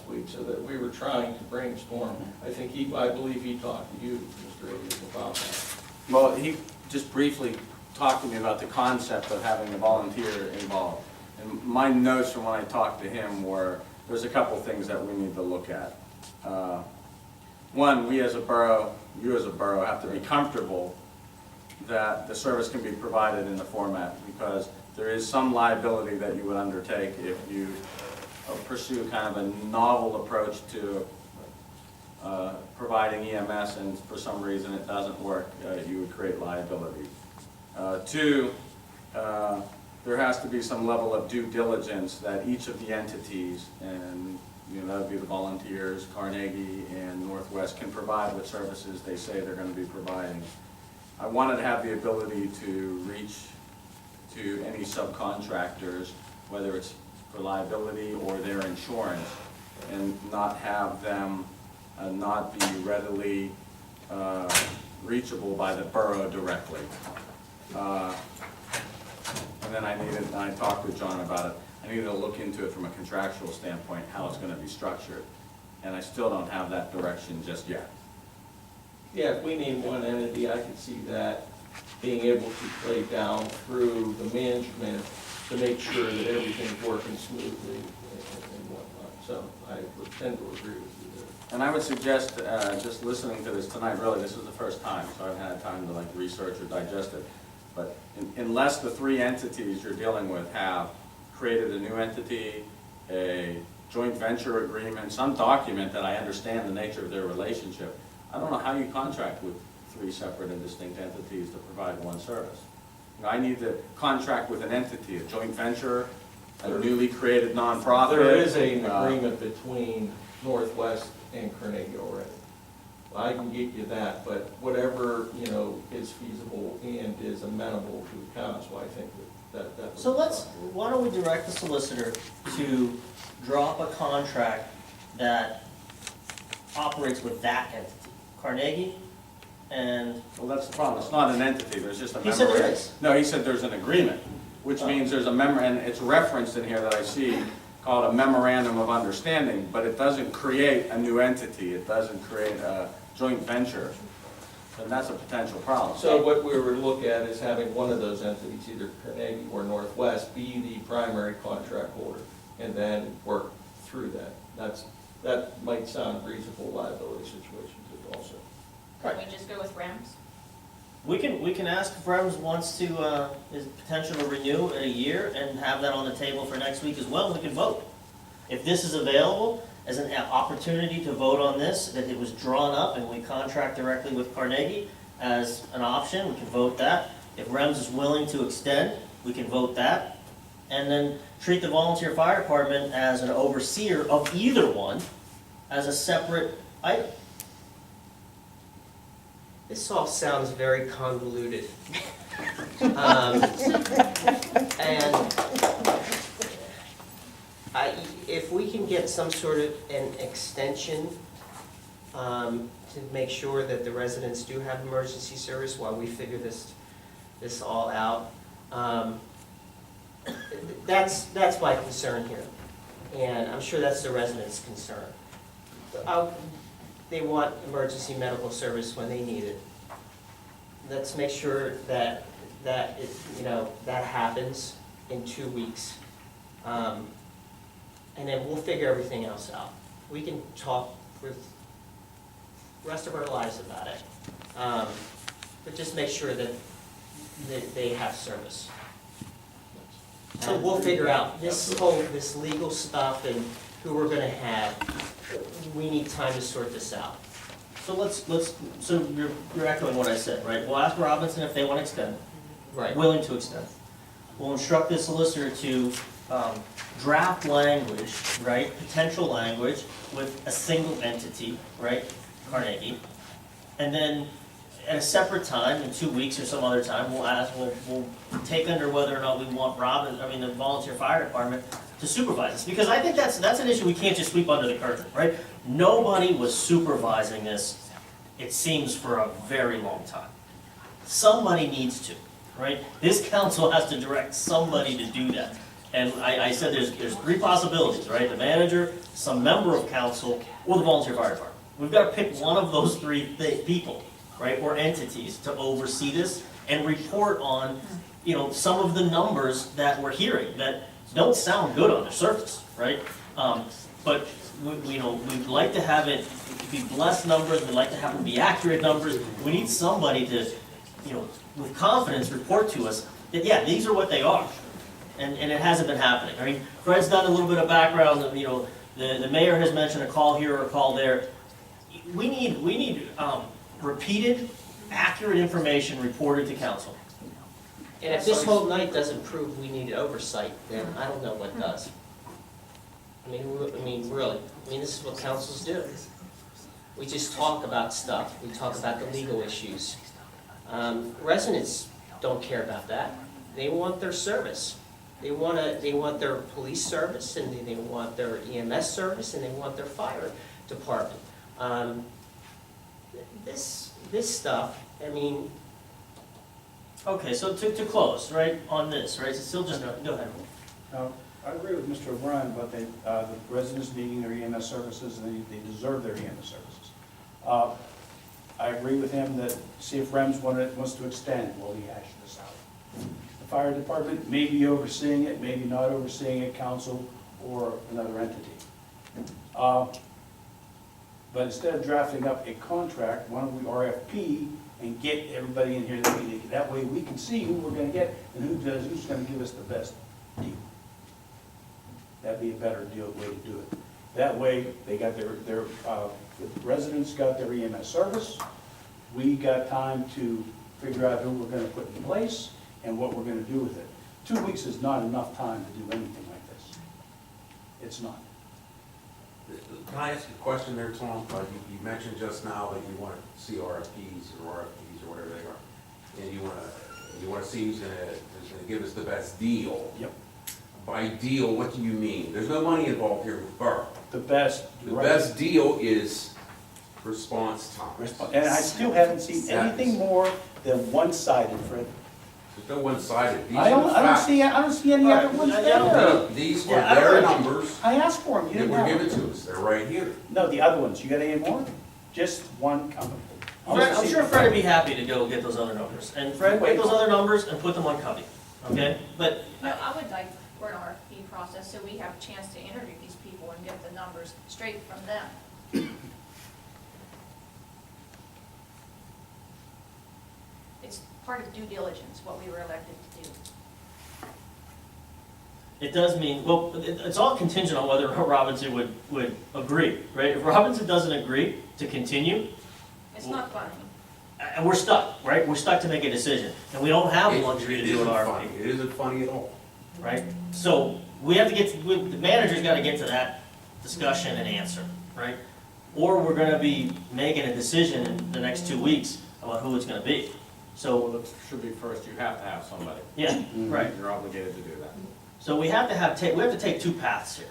week, so that we were trying to brainstorm. I believe he talked to you, Mr. Ayers, about that. Well, he just briefly talked to me about the concept of having the volunteer involved. And my notes from when I talked to him were, there's a couple things that we need to look at. One, we as a borough, you as a borough, have to be comfortable that the service can be provided in the format, because there is some liability that you would undertake if you pursue kind of a novel approach to providing EMS, and for some reason it doesn't work, you would create liability. Two, there has to be some level of due diligence that each of the entities, and that would be the volunteers, Carnegie and Northwest, can provide what services they say they're going to be providing. I wanted to have the ability to reach to any subcontractors, whether it's for liability or their insurance, and not have them not be readily reachable by the borough directly. And then I talked with John about it, I needed to look into it from a contractual standpoint, how it's going to be structured. And I still don't have that direction just yet. Yeah, if we need one entity, I could see that being able to play down through the management to make sure that everything's working smoothly and whatnot. So I would tend to agree with you there. And I would suggest, just listening to this tonight, really, this is the first time, so I haven't had time to research or digest it. But unless the three entities you're dealing with have created a new entity, a joint venture agreement, some document that I understand the nature of their relationship, I don't know how you contract with three separate and distinct entities to provide one service. I need to contract with an entity, a joint venture, a newly created nonprofit. There is an agreement between Northwest and Carnegie already. I can get you that, but whatever, is feasible and is amenable to the council, I think that. So why don't we direct the solicitor to draw up a contract that operates with that entity, Carnegie, and... Well, that's the problem. It's not an entity. There's just a He memorandum. said there is. No, he said there's an agreement, which means there's a and it's referenced in here that I see called a memorandum of understanding, but it doesn't create a new entity. It doesn't create a joint venture. And that's a potential problem. So what we were to look at is having one of those entities, either Carnegie or Northwest, be the primary contract holder, and then work through that. That might sound reasonable liability situation too also. Can we just go with REMS? We can ask if Rems wants to, is potential to renew in a year and have that on the table for next week as well, we can vote. If this is available as an opportunity to vote on this, that it was drawn up and we contract directly with Carnegie as an option, we can vote that. If Rems is willing to extend, we can vote that. And then treat the volunteer fire department as an overseer of either one as a separate item. This all sounds very convoluted. And if we can get some sort of an extension to make sure that the residents do have emergency service while we figure this all out, that's my concern here. And I'm sure that's the residents' concern. They want emergency medical service when they need it. Let's make sure that that happens in 2 weeks. And then we'll figure everything else out. We can talk for the rest of our lives about it. But just make sure that they have service. So we'll figure out this legal stuff and who we're gonna have. We need time to sort this out. So so you're echoing what I said, right? We'll ask Robinson if they want to extend, Right. willing to extend. We'll instruct the solicitor to draft language, right, potential language with a single entity, right, Carnegie. And then at a separate time, in 2 weeks or some other time, we'll take under whether or not we want the volunteer fire department to supervise this. Because I think that's an issue we can't just sweep under the curtain, right? Nobody was supervising this, it seems, for a very long time. Somebody needs to, right? This council has to direct somebody to do that. And I said there's three possibilities, right? The manager, some member of council, or the volunteer fire department. We've got to pick one of those three people, right, or entities to oversee this and report on, you know, some of the numbers that we're hearing that don't sound good on the surface, right? But you know, we'd like to have it be blessed numbers, we'd like to have them be accurate numbers. We need somebody to, you know, with confidence report to us that, yeah, these are what they are. And it hasn't been happening. I mean, Fred's done a little bit of background, you know, the mayor has mentioned a call here or a call there. We need repeated, accurate information reported to council. And if this whole night doesn't prove we need oversight, then I don't know what does. I mean, really, this is what councils do. We just talk about stuff, we talk about the legal issues. Residents don't care about that. They want their service. They want their police service, and they want their EMS service, and they want their fire department. This stuff, I mean, Okay, so to close, right, on this, right, it's still just, go ahead. I agree with Mr. O'Brien about the residents needing their EMS services, and they deserve their EMS services. I agree with him that, see if REMS wants to extend while we hash this out. The fire department may be overseeing it, maybe not overseeing it, council or another entity. But instead of drafting up a contract, why don't we RFP and get everybody in here that we need? That way we can see who we're gonna get and who's gonna give us the best deal. That'd be a better way to do it. That way, they got the residents got their EMS service. We got time to figure out who we're gonna put in place and what we're gonna do with it. 2 weeks is not enough time to do anything like this. It's not. Can I ask a question there, Tom? You mentioned just now that you want to see RFPs or whatever they are, and you want to see who's going to give us the best deal. Yep. By deal, what do you mean? There's no money involved here with borough. The best. The best deal is response time. And I still haven't seen anything more than one-sided, Fred. There's no one-sided. These I are the facts. don't see any other ones there. These Yeah, I are their don't- numbers I asked for them, you that didn't were have given them. to us. They're right here. No, the other ones, you got any more? Just one company. I'm sure Fred would be happy to go get those other numbers. And Fred, get those other numbers and put them on Covey, okay? But, No, I would like for an RFP process, so we have a chance to interview these people and get the numbers straight from them. It's part of due diligence, what we were elected to do. it does mean, well, it's all contingent on whether Robinson would agree, right? If Robinson doesn't agree to continue, It's not funny. and we're stuck, right? We're stuck to make a decision, and we don't have the luxury to It do an isn't RFP, funny. It isn't funny at all. right? So we have to the manager's gotta get to that discussion and answer, right? Or we're gonna be making a decision in the next 2 weeks about who it's gonna be. So, Well, it should be first, you have to have somebody. yeah, right. You're obligated to do that. So we have to take two paths here.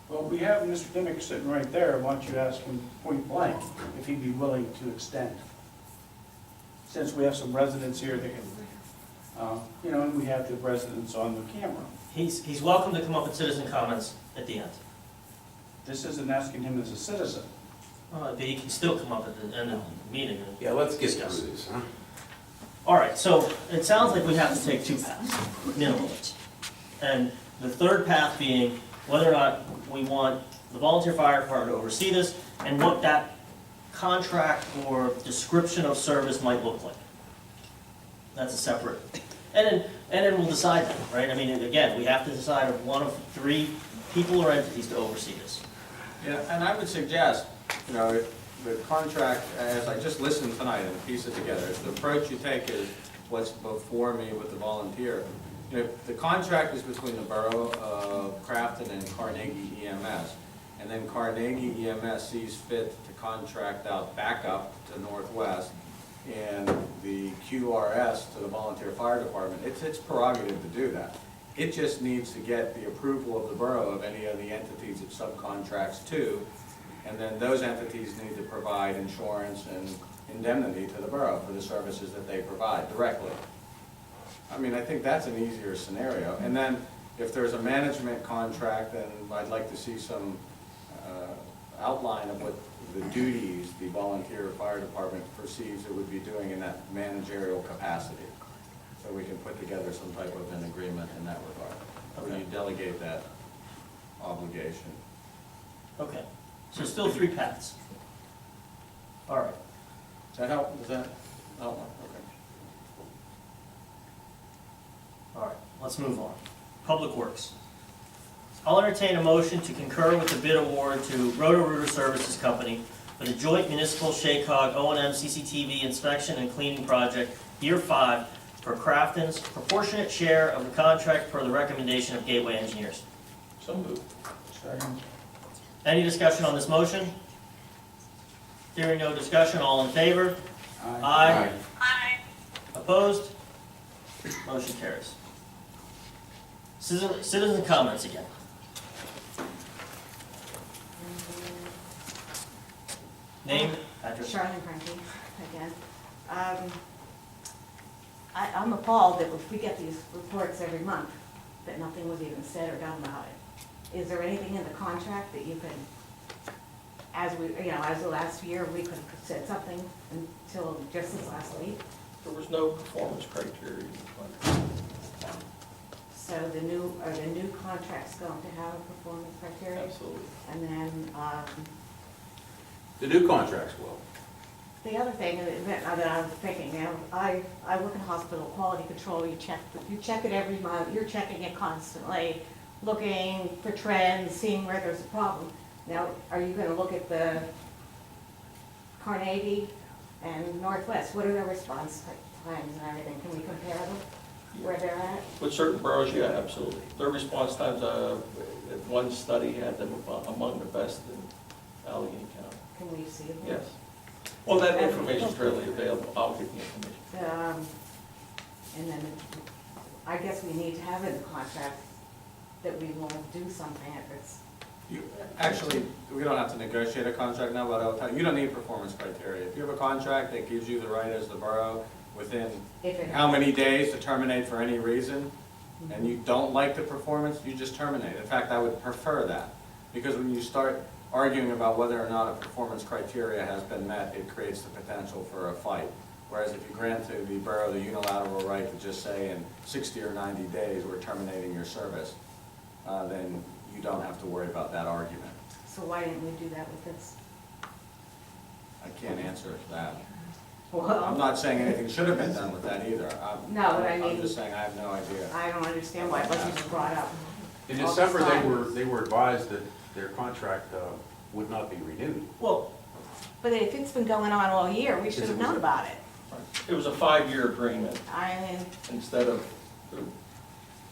Well, we have Mr. Dimick sitting right there, why don't you ask him point blank if he'd be willing to extend? Since we have some residents here that can, and we have the residents on the camera. He's welcome to come up with citizen comments at the end. This isn't asking him as a citizen. But he can still come up at the end of the meeting and Yeah, let's get discuss. through this, huh? All right, so it sounds like we have to take two paths, minimally. And the third path being whether or not we want the volunteer fire department to oversee this and what that contract or description of service might look like. That's a separate, and then we'll decide that, right? I mean, again, we have to decide of one of three people or entities to oversee this. Yeah, and I would suggest, the contract, as I just listened tonight and pieced it together, the approach you take is what's before me with the volunteer. The contract is between the Borough of Crafton and Carnegie EMS. And then Carnegie EMS sees fit to contract out backup to Northwest and the QRS to the Volunteer Fire Department. It's its prerogative to do that. It just needs to get the approval of the borough of any of the entities it subcontracts to. And then those entities need to provide insurance and indemnity to the borough for the services that they provide directly. I mean, I think that's an easier scenario. And then if there's a management contract, then I'd like to see some outline of what the duties the volunteer fire department perceives it would be doing in that managerial capacity. So we can put together some type of an agreement in that regard, where you delegate that obligation. Okay, so still 3 paths. All right, Does that help? Does that help? Okay. all right, let's move on. Public Works. I'll entertain a motion to concur with the bid award to Roto-Rooter Services Company for the joint municipal SHACOG O&M CCTV inspection and cleaning project, Year 5, for Crafton's proportionate share of the contract per the recommendation of Gateway Engineers. So moved. Second. Any discussion on this motion? Hearing no discussion, all in favor? Aye. Opposed? Motion carries. Citizen comments again. Name, address. Charlene Frankie, again. I'm appalled that if we get these reports every month, that nothing was even said or done about it. Is there anything in the contract that you can, as the last year, we could have said something until just this last week? There was no performance criteria in the contract. So are the new contracts going to have a performance criteria? Absolutely. And then, The new contracts will. the other thing that I'm thinking, now, I work in hospital quality control, you check it every month, you're checking it constantly, looking for trends, seeing where there's a problem. Now, are you gonna look at the Carnegie and Northwest, what are their response times and everything, can we compare them, where they're at? With certain boroughs, yeah, absolutely. Their response times, one study had them among the best in Allegheny County. Can we see them? Yes. Well, that information is readily available. I'll get the information. And then, I guess we need to have in the contract that we will do something if it's, Actually, we don't have to negotiate a contract now, but I'll tell you, you don't need performance criteria. If you have a contract that gives you the right as the borough within if it. how many days to terminate for any reason, and you don't like the performance, you just terminate. In fact, I would prefer that, because when you start arguing about whether or not a performance criteria has been met, it creates the potential for a fight. Whereas if you grant to the borough the unilateral right to just say in 60 or 90 days, we're terminating your service, then you don't have to worry about that argument. So why didn't we do that with this? I can't answer that. I'm Well, not saying anything should have been done with that either. No, but I I'm mean- just saying I have no idea. I don't understand why it wasn't even brought up. In All December, this time. they were advised that their contract would not be renewed. Well, But if it's been going on all year, we should have known about it. It was a 5-year agreement I mean, instead of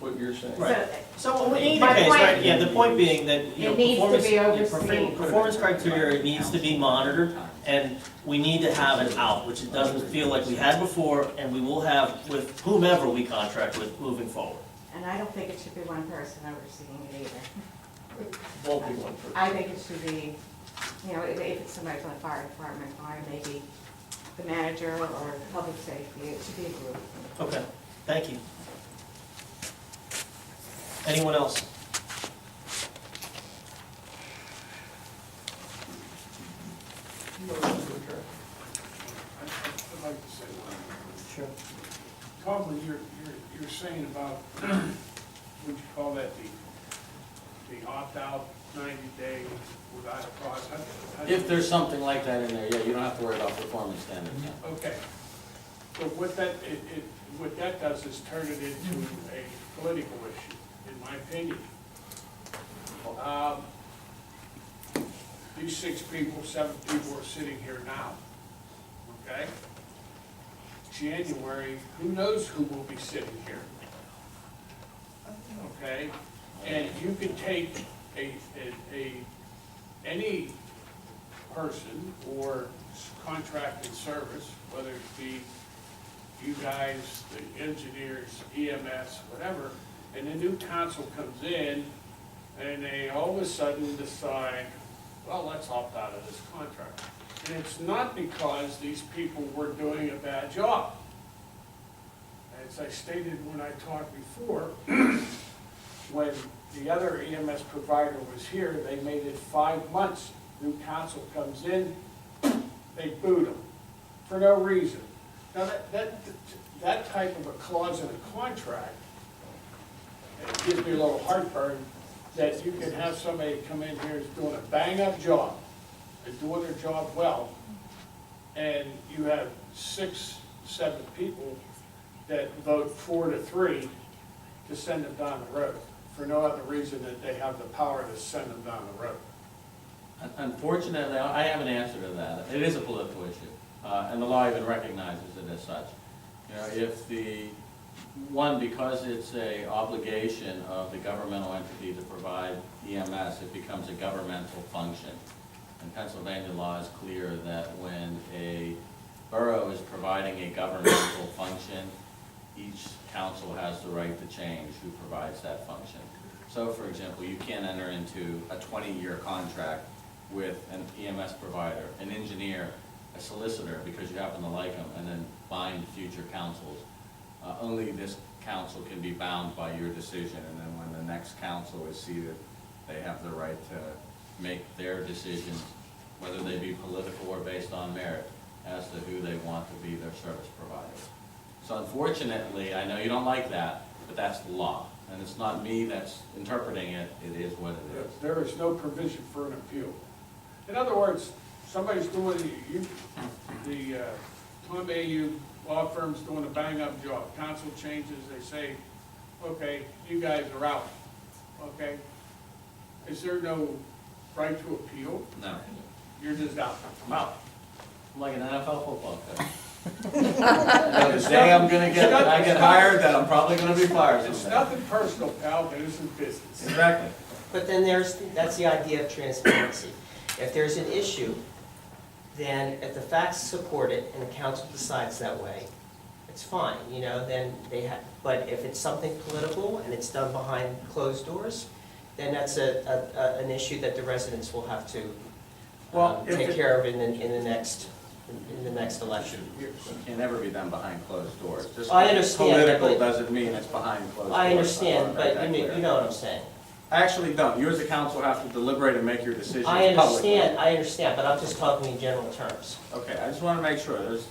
what you're saying. Right. so. so in My either case, point- right, yeah, the point being that, you know, It needs to performance, be overseen. performance criteria needs to be monitored, and we need to have an out, which it doesn't feel like we had before, and we will have with whomever we contract with moving forward. And I don't think it should be one person overseeing it either. Won't be one for. I think it should be, if it's somebody from the fire department, or maybe the manager or public safety, it should be a group. Okay, thank you. Anyone else? I'd like to say one thing. Sure. Tom, when you're saying about, would you call that the opt-out 90 days without a process? If there's something like that in there, yeah, you don't have to worry about performance standards. yeah. Okay. So what that does is turn it into a political issue, in my opinion. These 6 people, 7 people are sitting here now, okay? January, who knows who will be sitting here? Okay? And you could take any person or contracted service, whether it be you guys, the engineers, EMS, whatever, and the new council comes in and they all of a sudden decide, well, let's opt out of this contract. And it's not because these people were doing a bad job. as I stated when I talked before, when the other EMS provider was here, they made it 5 months. New council comes in, they boot them for no reason. Now, that type of a clause in a contract, it gives me a little heartburn that you can have somebody come in here who's doing a bang-up job, and doing their job well, and you have 6, 7 people that vote 4-3 to send them down the road, for no other reason that they have the power to send them down the road. Unfortunately, I have an answer to that. It is a political issue, and the law even recognizes it as such. You know, if because it's a obligation of the governmental entity to provide EMS, it becomes a governmental function. And Pennsylvania law is clear that when a borough is providing a governmental function, each council has the right to change who provides that function. So, for example, you can't enter into a 20-year contract with an EMS provider, an engineer, a solicitor, because you happen to like them, and then bind future councils. Only this council can be bound by your decision, and then when the next council is seated, they have the right to make their decisions, whether they be political or based on merit, as to who they want to be their service providers. So unfortunately, I know you don't like that, but that's the law. And it's not me that's interpreting it, it is what it is. There is no provision for an appeal. In other words, somebody's doing, the Tom A.U. law firm's doing a bang-up job. Council changes, they say, okay, you guys are out, okay? Is there no right to appeal? No, You're just out. I'm out. I'm like an NFL football coach. The day I get hired, that I'm probably gonna be fired It's someday. nothing personal, pal, but it's business. Exactly. But then that's the idea of transparency. If there's an issue, then if the facts support it and the council decides that way, it's fine, you know, then they have, but if it's something political and it's done behind closed doors, then that's an issue that the residents will have to Well, if take it- care of in the next election. It can never be done behind closed doors. Just I understand, political but- doesn't mean it's behind closed doors. I understand, I wanna make but that clear. you know what I'm saying. I actually don't. You as a council have to deliberate and make your decisions I publicly. understand, but I'm just talking in general terms. Okay, I just want to make sure, as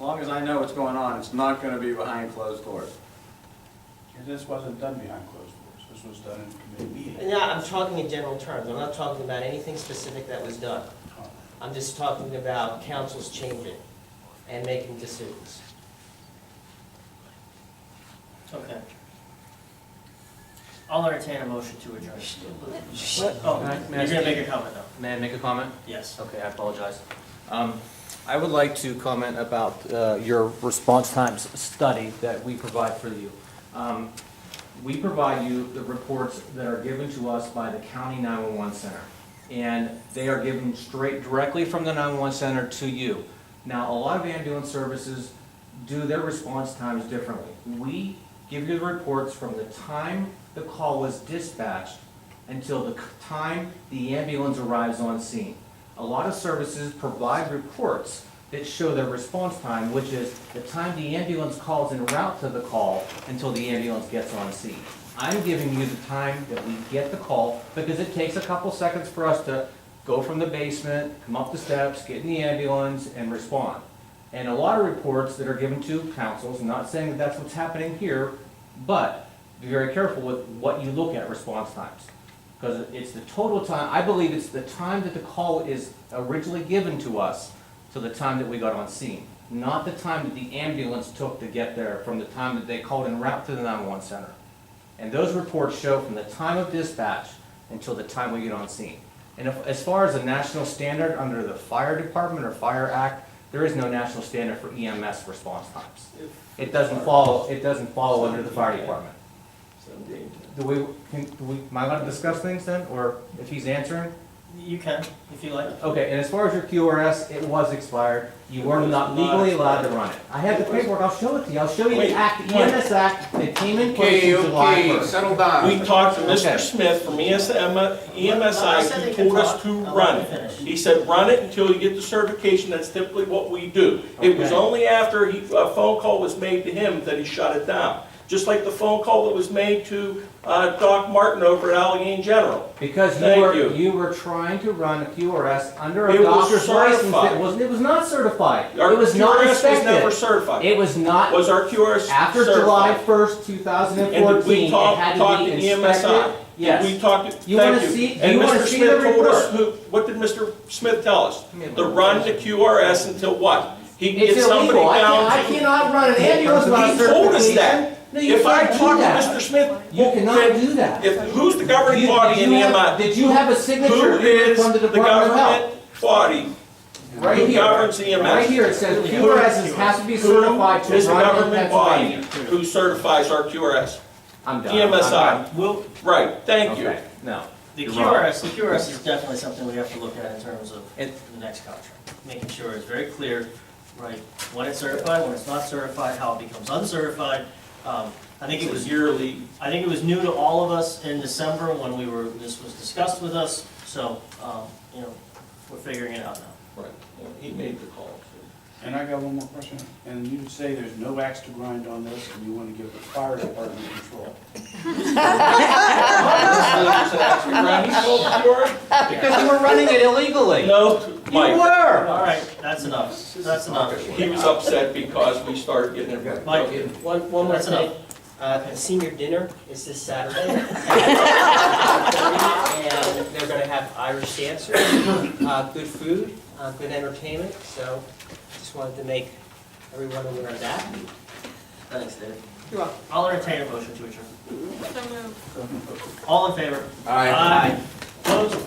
long as I know what's going on, it's not going to be behind closed doors. And this wasn't done behind closed doors, this was done in committee meeting. Yeah, I'm talking in general terms, I'm not talking about anything specific that was done. I'm just talking about councils changing and making decisions. Okay. I'll entertain a motion to adjourn. Oh, you're gonna make a comment though? May I make a comment? Yes. Okay, I apologize. I would like to comment about your response times study that we provide for you. We provide you the reports that are given to us by the county 911 center, and they are given straight directly from the 911 center to you. Now, a lot of ambulance services do their response times differently. We give you the reports from the time the call was dispatched until the time the ambulance arrives on scene. A lot of services provide reports that show their response time, which is the time the ambulance calls en route to the call until the ambulance gets on scene. I'm giving you the time that we get the call because it takes a couple seconds for us to go from the basement, come up the steps, get in the ambulance, and respond. And a lot of reports that are given to councils, I'm not saying that that's what's happening here, but be very careful with what you look at response times. Because it's the total time, I believe it's the time that the call is originally given to us to the time that we got on scene, not the time that the ambulance took to get there from the time that they called en route to the 911 center. And those reports show from the time of dispatch until the time we get on scene. And as far as a national standard under the Fire Department or Fire Act, there is no national standard for EMS response times. It doesn't follow under the Fire Department. Am I allowed to discuss things then, or if he's answering? You can, if you like. Okay, and as far as your QRS, it was expired. You were not legally allowed to run it. I have the paperwork, I'll show it to you. I'll show you the Wait, act, the EMS Act that came in place Okay, in July okay, 1st. settle down. We talked to Okay. Mr. Smith from I said EMSI, they he can told us talk. to I'll run let it. them finish. He said, run it until you get the certification, that's typically what we do. It was Okay. only after a phone call was made to him that he shut it down. Just like the phone call that was made to Doc Martin over at Allegheny General. Because Thank you. you were trying to run a QRS under a It was doctor's license certified. that it was not certified. Our It was not QRS was never inspected. certified. It was not, Was our QRS after certified? July 1st, And did we 2014, it talk had to to be EMSI? inspected. Yes. Did we talk to, You wanna thank see- you. do And you wanna Mr. see Smith the told us, report? what did Mr. Smith tell us? To run the QRS until what? He can It's get somebody illegal. down. I cannot run an ambulance without He told us certification. that. No, you If I can't do talk to that. Mr. Smith, You well, cannot then, do that. who's the governing body in EMI? Did you have a signature Who is from the the Department of Health? government body? Right Who here. governs EMS? Right here, it says QRS has to be certified Who is to the run in government body Pennsylvania. who certifies our QRS? I'm done. EMSI. We'll, Right, thank you. Okay, no. the You're wrong. QRS is definitely something we have to look at in terms of It- the next contract. Making sure it's very clear, right, when it's certified, when it's not certified, how it becomes uncertified. I think it It's was a yearly, I think it was new to all of us in December when this was discussed with us, so, you know, we're figuring it out now. right, he made the call. And I got one more question. And you say there's no axe to grind on this, and you want to give the fire department control. Because you were running it illegally. No, You Mike, were. All right, that's enough, that's enough. he was upset because we started getting it. Mike, One more That's thing, senior dinner is this Saturday. And they're gonna have Irish dancers, good food, good entertainment, so just wanted to make everyone aware of that. thanks, Dave. You're welcome. I'll entertain a motion to adjourn. So moved. All in favor? Aye. Aye. Opposed?